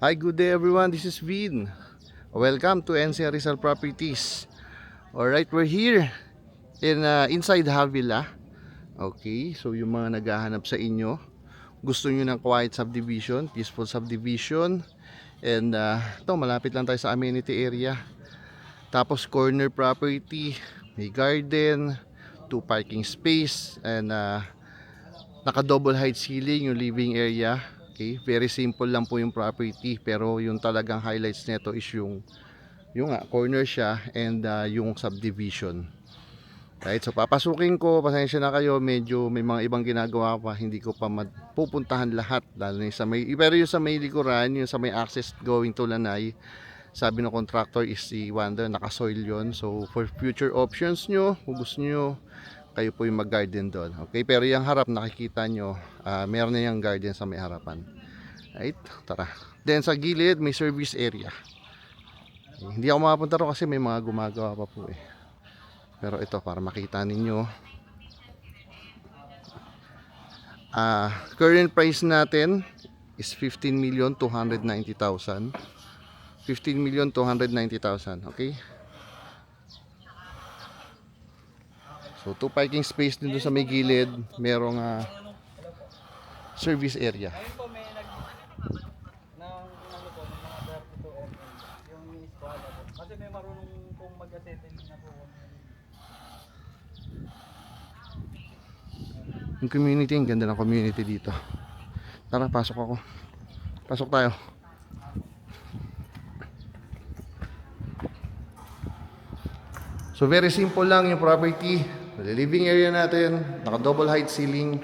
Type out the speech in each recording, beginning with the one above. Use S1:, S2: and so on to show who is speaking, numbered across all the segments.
S1: Hi, good day everyone. This is Vin. Welcome to NC Rizal Properties. Alright, we're here in inside Havila. Okay, so yung mga naghahanap sa inyo, gusto nyo ng quiet subdivision, peaceful subdivision, and ito, malapit lang tayo sa amenity area. Tapos corner property, may garden, 2 parking space, and naka double height ceiling yung living area. Okay, very simple lang po yung property, pero yung talagang highlights nito is yung corner siya and yung subdivision. Right, so papasukin ko, pasensya na kayo, medyo may mga ibang ginagawa pa, hindi ko pa pupuntahan lahat, lalo na sa may, pero yung sa may likuran, yung sa may access going to Lanay, sabi ng contractor is si Wonder, naka-soil yon. So for future options nyo, kung gusto nyo, kayo po yung mag-garden doon. Okay, pero yung harap nakikita nyo, meron na yung garden sa may harapan. Right, tara. Then sa gilid may service area. Okay, hindi ako makapunta ron kasi may mga gumagawa pa po eh. Pero ito para makita ninyo. Current price natin is 15,290,000. 15,290,000, okay? So 2 parking space din doon sa may gilid, merong service area.
S2: Ayun po may nag ano po ng mga 32 yung eskwela po. Kasi may marunong pong mag-settle na po.
S1: Yung community, ang ganda ng community dito. Tara, pasok ako. Pasok tayo. So very simple lang yung property. The living area natin, naka double height ceiling.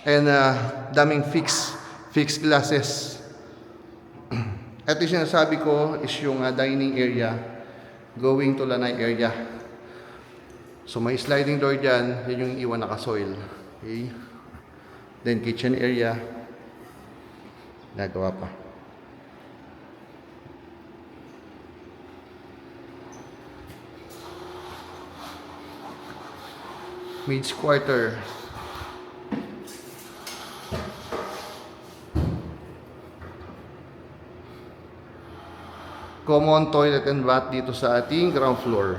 S1: And daming fixed glasses. At yung sinasabi ko is yung dining area going to Lanay area. So may sliding door dyan, yun yung iwan naka-soil. Okay. Then kitchen area, nagawa pa. Maid's quarter. Common toilet and bath dito sa ating ground floor.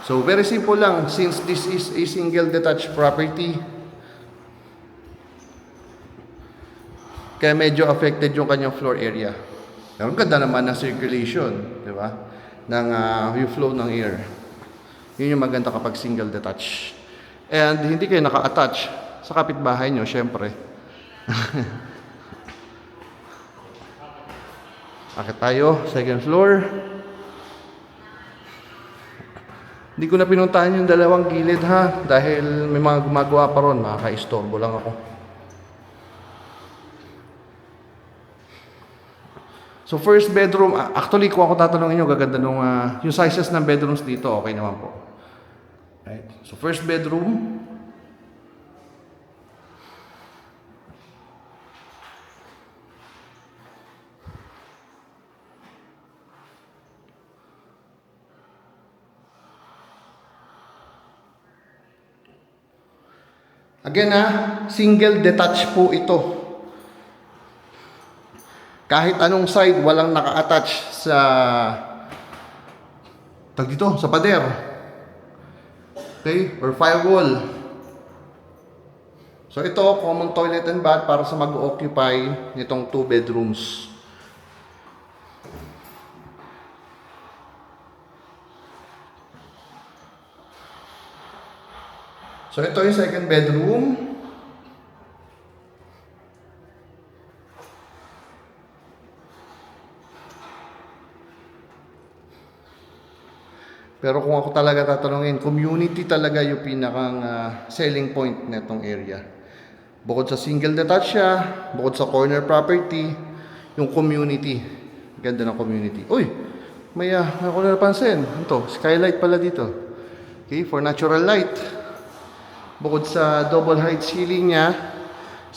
S1: So very simple lang, since this is a single detached property, kaya medyo affected yung kanyang floor area. Pero ang ganda naman ng circulation, di ba? Ng yung flow ng air. Yun yung maganda kapag single detached. And hindi kayo naka-attach sa kapitbahay nyo, syempre. Akit tayo, second floor. Hindi ko na pinuntahan yung dalawang gilid ha, dahil may mga gumagawa pa ron, makaka-istorbo lang ako. So first bedroom, actually kung ako tatanungin nyo, gaganda nung yung sizes ng bedrooms dito, okay naman po. Right. So first bedroom. Again single detached po ito. Kahit anong side, walang naka-attach sa sa pader. Okay? Or firewall. So ito, common toilet and bath para sa mag-occupy nitong 2 bedrooms. So ito yung second bedroom. Pero kung ako talaga tatanungin, community talaga yung pinakang selling point netong area. Bukod sa single detached siya, bukod sa corner property, yung community. Ganda ng community. Uy, may ako na napansin. Ito, skylight pala dito. Okay, for natural light. Bukod sa double height ceiling niya,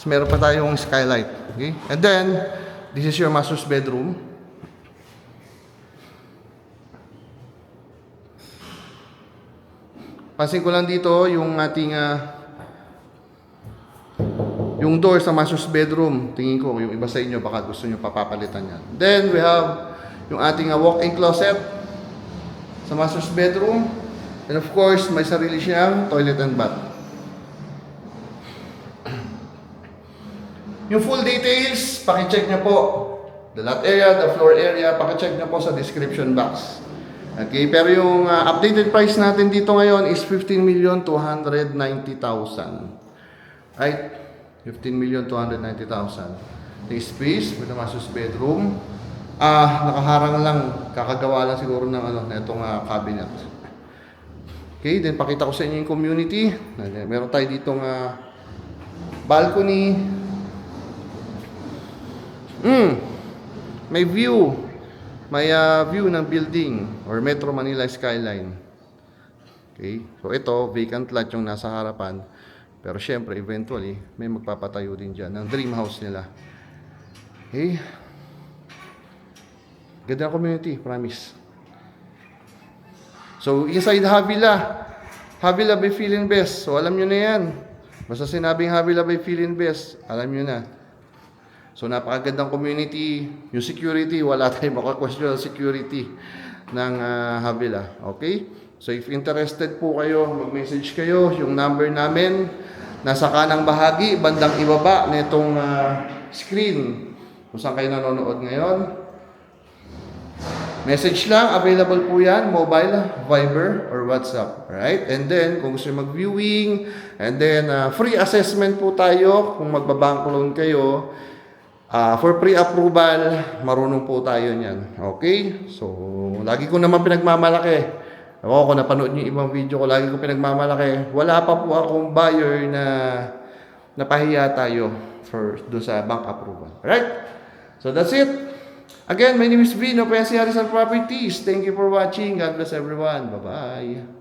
S1: meron pa tayong skylight. Okay? And then, this is your master's bedroom. Pansin ko lang dito yung ating yung door sa master's bedroom. Tingin ko yung iba sa inyo baka gusto nyo papapalitan yan. Then we have yung ating walk-in closet sa master's bedroom. And of course, may sarili siyang toilet and bath. Yung full details, pakicheck nyo po. The lot area, the floor area, pakicheck nyo po sa description box. Okay, pero yung updated price natin dito ngayon is 15,290,000. Right? 15,290,000. The space with the master's bedroom. Nakaharang lang, kakagawa lang siguro ng itong cabinet. Okay, then pakita ko sa inyo yung community. Meron tayo ditong balcony. May view. May view ng building or Metro Manila skyline. Okay, so ito, vacant lot yung nasa harapan. Pero syempre, eventually, may magpapatayo din dyan ng dream house nila. Okay. Ganda community, promise. So, inside Havila by Feeling Best. So, alam nyo na yan. Basta sinabing Havila by Feeling Best, alam nyo na. So, napakagandang community. Yung security, wala tayong maka-question ng security ng Havila. Okay? So, if interested po kayo, mag-message kayo. Yung number namin, nasa kanang bahagi, bandang ibaba nitong screen. Kung saan kayo nanonood ngayon. Message lang, available po yan, mobile, Viber, or WhatsApp. Alright? And then, kung gusto mag-viewing, and then, free assessment po tayo kung magbabank loan kayo. For pre-approval, marunong po tayo niyan. Okay? So, lagi ko naman pinagmamalaki. Ako, kung napanood niyo yung ibang video ko, lagi ko pinagmamalaki. Wala pa po akong buyer na napahiya tayo doon sa bank approval. Alright? So, that's it. Again, my name is Vin of NCR Rizal Properties. Thank you for watching. God bless everyone. Bye-bye.